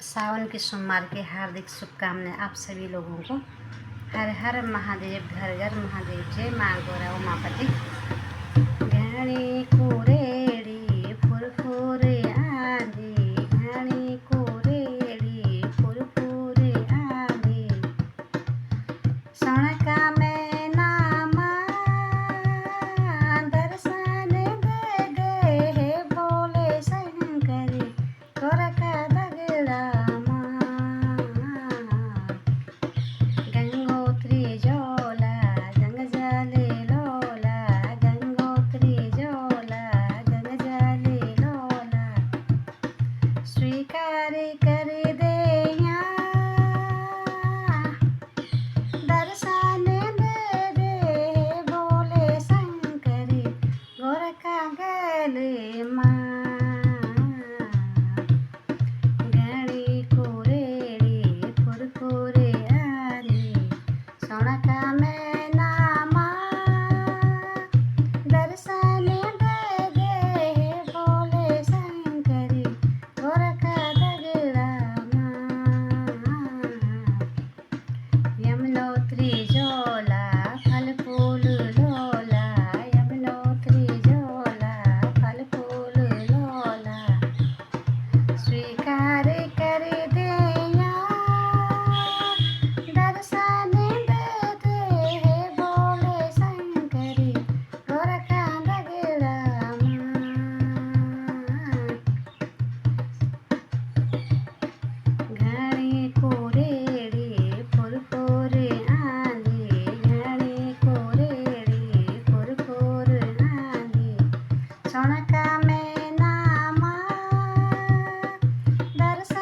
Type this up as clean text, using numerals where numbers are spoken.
सावन के सोमवार की हार्दिक शुभकामनाएं आप सभी लोगों को। हर हर महादेव, घर घर महादेव। जय माँ गौरा उमापति। गणे